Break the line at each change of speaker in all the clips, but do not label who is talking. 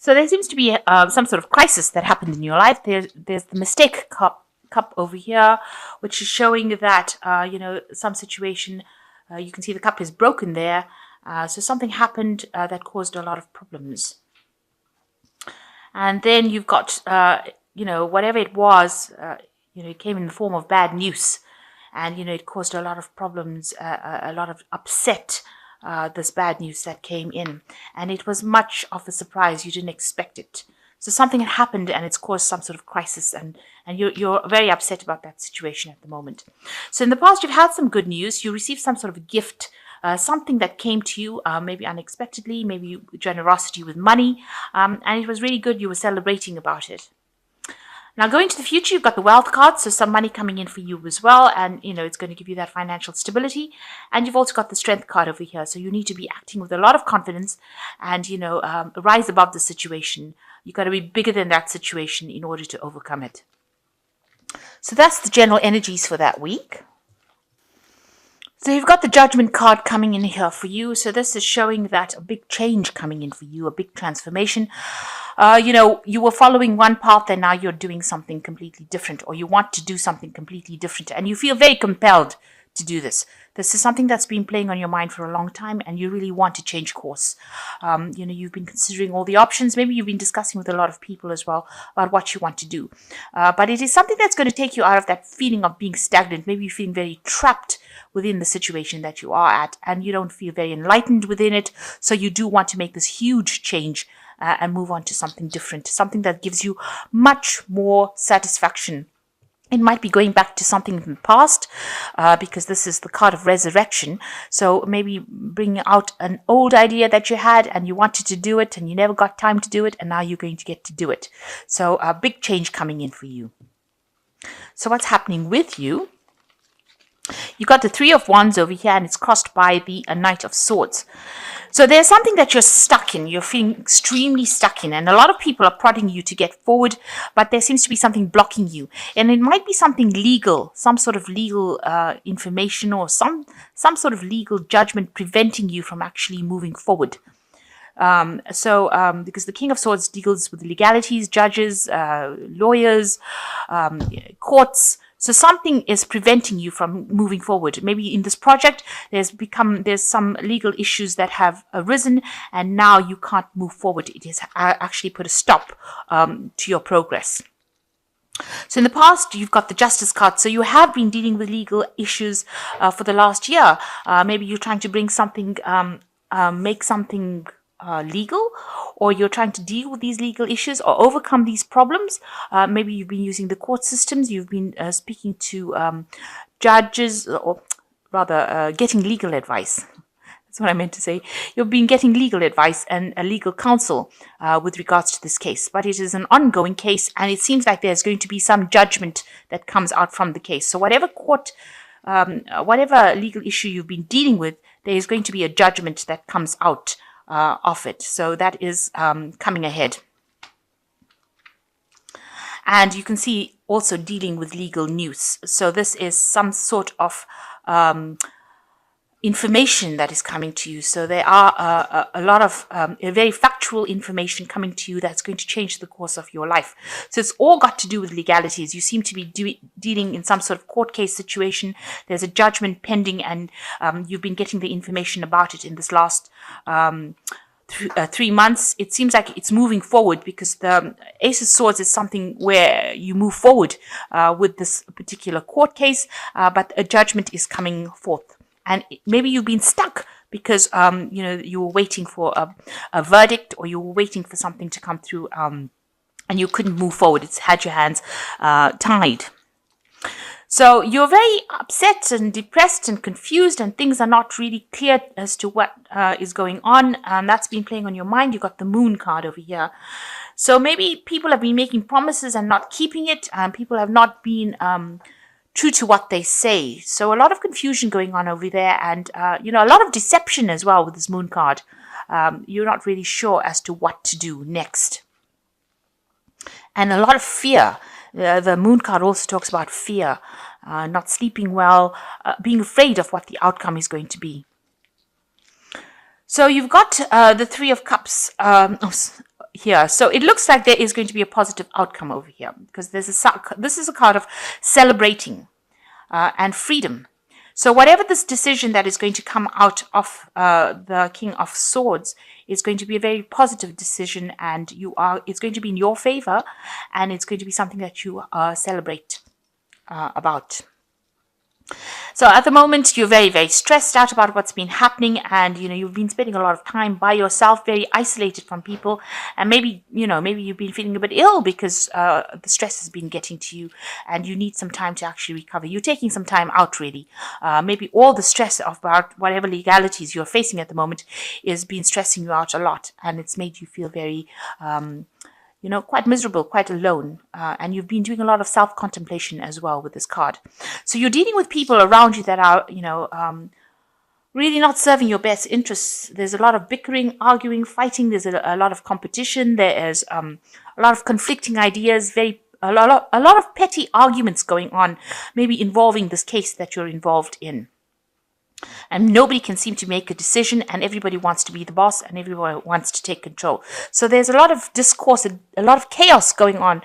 So there seems to be some sort of crisis that happened in your life. There's the mistake cup over here, which is showing that, some situation, you can see the cup is broken there. So something happened that caused a lot of problems. And then you've got, whatever it was, it came in the form of bad news. And, it caused a lot of problems, a lot of upset, this bad news that came in. And it was much of a surprise. You didn't expect it. So something had happened and it's caused some sort of crisis, and you're very upset about that situation at the moment. So in the past, you've had some good news. You received some sort of gift, something that came to you, maybe unexpectedly, maybe generosity with money, and it was really good. You were celebrating about it. Now, going to the future, you've got the wealth card, so some money coming in for you as well, and, it's going to give you that financial stability. And you've also got the strength card over here, so you need to be acting with a lot of confidence and, rise above the situation. You've got to be bigger than that situation in order to overcome it. So that's the general energies for that week. So you've got the judgment card coming in here for you. So this is showing that a big change coming in for you, a big transformation. You were following one path and now you're doing something completely different, or you want to do something completely different and you feel very compelled to do this. This is something that's been playing on your mind for a long time and you really want to change course. You've been considering all the options. Maybe you've been discussing with a lot of people as well about what you want to do. But it is something that's going to take you out of that feeling of being stagnant. Maybe you're feeling very trapped within the situation that you are at and you don't feel very enlightened within it. So you do want to make this huge change and move on to something different, something that gives you much more satisfaction. It might be going back to something in the past because this is the card of resurrection. So maybe bringing out an old idea that you had and you wanted to do it and you never got time to do it, and now you're going to get to do it. So a big change coming in for you. So what's happening with you? You got the Three of Wands over here and it's crossed by the Knight of Swords. So there's something that you're stuck in. You're feeling extremely stuck in. And a lot of people are prodding you to get forward, but there seems to be something blocking you. And it might be something legal, some sort of legal information or some sort of legal judgment preventing you from actually moving forward. Because the King of Swords deals with legalities, judges, lawyers, courts. So something is preventing you from moving forward. Maybe in this project, there's some legal issues that have arisen and now you can't move forward. It has actually put a stop to your progress. So in the past, you've got the Justice card. So you have been dealing with legal issues for the last year. Maybe you're trying to bring something, make something legal, or you're trying to deal with these legal issues or overcome these problems. Maybe you've been using the court systems, you've been speaking to judges, or rather getting legal advice. That's what I meant to say. You've been getting legal advice and a legal counsel with regards to this case, but it is an ongoing case and it seems like there's going to be some judgment that comes out from the case. So whatever legal issue you've been dealing with, there is going to be a judgment that comes out of it. So that is coming ahead. And you can see also dealing with legal news. So this is some sort of information that is coming to you. So there are a lot of very factual information coming to you that's going to change the course of your life. So it's all got to do with legalities. You seem to be dealing in some sort of court case situation. There's a judgment pending and you've been getting the information about it in this last 3 months. It seems like it's moving forward because the Ace of Swords is something where you move forward with this particular court case, but a judgment is coming forth. And maybe you've been stuck because, you were waiting for a verdict, or you were waiting for something to come through and you couldn't move forward. It's had your hands tied. So you're very upset and depressed and confused, and things are not really clear as to what is going on. And that's been playing on your mind. You got the Moon card over here. So maybe people have been making promises and not keeping it. People have not been true to what they say. So a lot of confusion going on over there, and a lot of deception as well with this Moon card. You're not really sure as to what to do next. And a lot of fear. The Moon card also talks about fear, not sleeping well, being afraid of what the outcome is going to be. So you've got the Three of Cups here. So it looks like there is going to be a positive outcome over here, because this is a card of celebrating and freedom. So whatever this decision that is going to come out of the King of Swords is going to be a very positive decision, and it's going to be in your favor, and it's going to be something that you celebrate about. So at the moment, you're very, very stressed out about what's been happening, and you've been spending a lot of time by yourself, very isolated from people, and maybe you've been feeling a bit ill because the stress has been getting to you, and you need some time to actually recover. You're taking some time out, really. Maybe all the stress about whatever legalities you're facing at the moment is been stressing you out a lot, and it's made you feel very quite miserable, quite alone. And you've been doing a lot of self-contemplation as well with this card. So you're dealing with people around you that are, really not serving your best interests. There's a lot of bickering, arguing, fighting. There's a lot of competition. There is a lot of conflicting ideas, a lot of petty arguments going on, maybe involving this case that you're involved in. And nobody can seem to make a decision, and everybody wants to be the boss, and everyone wants to take control. So there's a lot of discourse, a lot of chaos going on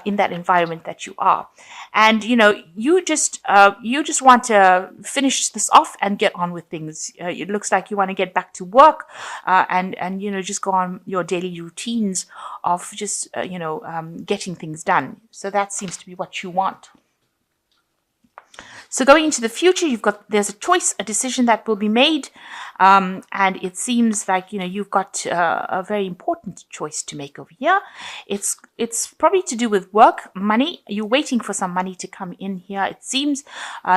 in that environment that you are. And you just want to finish this off and get on with things. It looks like you want to get back to work and just go on your daily routines of just getting things done. So that seems to be what you want. So going into the future, there's a choice, a decision that will be made, and it seems like you've got a very important choice to make over here. It's probably to do with work, money. You're waiting for some money to come in here. It seems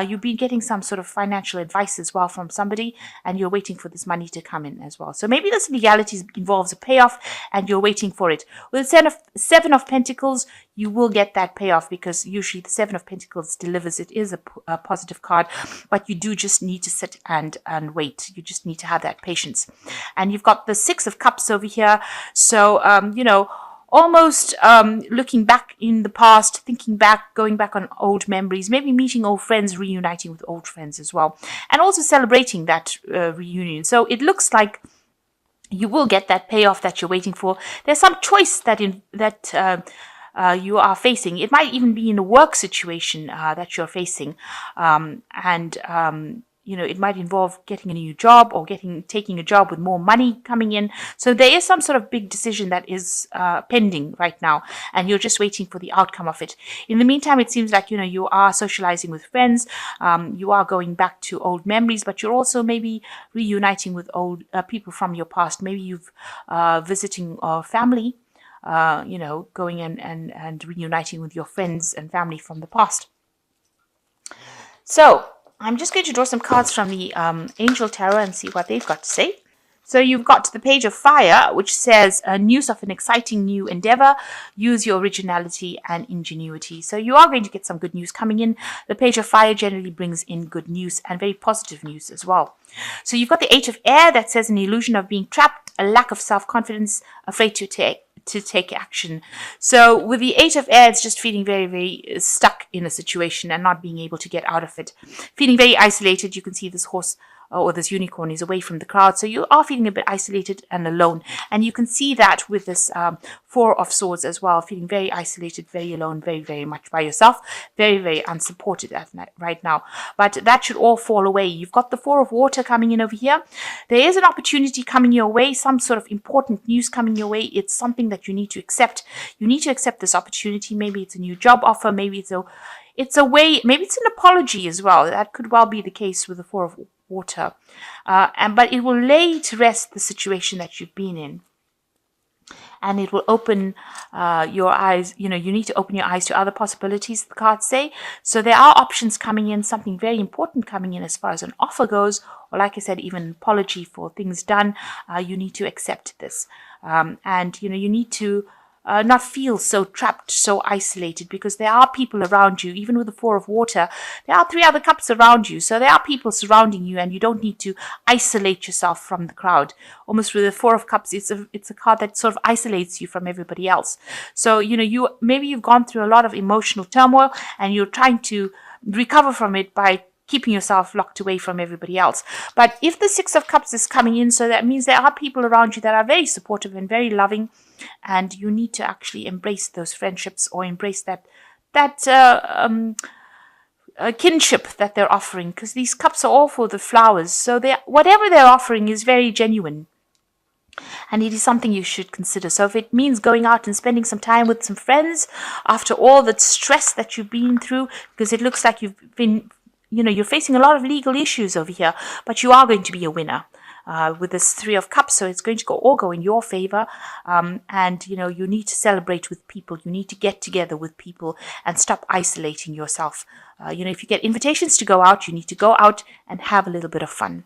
you've been getting some sort of financial advice as well from somebody, and you're waiting for this money to come in as well. So maybe this legality involves a payoff, and you're waiting for it. With the Seven of Pentacles, you will get that payoff, because usually the Seven of Pentacles delivers. It is a positive card, but you do just need to sit and wait. You just need to have that patience. And you've got the Six of Cups over here. So, almost looking back in the past, thinking back, going back on old memories, maybe meeting old friends, reuniting with old friends as well, and also celebrating that reunion. So it looks like you will get that payoff that you're waiting for. There's some choice that you are facing. It might even be in a work situation that you're facing, it might involve getting a new job or taking a job with more money coming in. So there is some sort of big decision that is pending right now, and you're just waiting for the outcome of it. In the meantime, it seems like you are socializing with friends, you are going back to old memories, but you're also maybe reuniting with old people from your past. Maybe you've visiting family, going and reuniting with your friends and family from the past. So I'm just going to draw some cards from the Angel Tarot and see what they've got to say. So you've got the Page of Fire, which says news of an exciting new endeavor. Use your originality and ingenuity. So you are going to get some good news coming in. The Page of Fire generally brings in good news and very positive news as well. So you've got the Eight of Air that says an illusion of being trapped, a lack of self-confidence, afraid to take action. So with the Eight of Air, it's just feeling very, very stuck in a situation and not being able to get out of it. Feeling very isolated. You can see this horse or this unicorn is away from the crowd. So you are feeling a bit isolated and alone. And you can see that with this Four of Swords as well, feeling very isolated, very alone, very, very much by yourself, very, very unsupported right now. But that should all fall away. You've got the Four of Water coming in over here. There is an opportunity coming your way, some sort of important news coming your way. It's something that you need to accept. You need to accept this opportunity. Maybe it's a new job offer. Maybe it's a way, maybe it's an apology as well. That could well be the case with the Four of Water. But it will lay to rest the situation that you've been in. And it will open your eyes. You need to open your eyes to other possibilities, the cards say. So there are options coming in, something very important coming in as far as an offer goes, or like I said, even an apology for things done. You need to accept this. And you need to not feel so trapped, so isolated, because there are people around you. Even with the Four of Water, there are three other cups around you. So there are people surrounding you, and you don't need to isolate yourself from the crowd. Almost with the Four of Cups, it's a card that sort of isolates you from everybody else. So, maybe you've gone through a lot of emotional turmoil, and you're trying to recover from it by keeping yourself locked away from everybody else. But if the Six of Cups is coming in, so that means there are people around you that are very supportive and very loving. and you need to actually embrace those friendships, or embrace that kinship that they're offering, because these cups are all for the flowers. So whatever they're offering is very genuine, and it is something you should consider. So if it means going out and spending some time with some friends after all the stress that you've been through, because it looks like you've been, you're facing a lot of legal issues over here, but you are going to be a winner. With this Three of Cups, so it's going to all go in your favor, and you need to celebrate with people. You need to get together with people and stop isolating yourself. If you get invitations to go out, you need to go out and have a little bit of fun.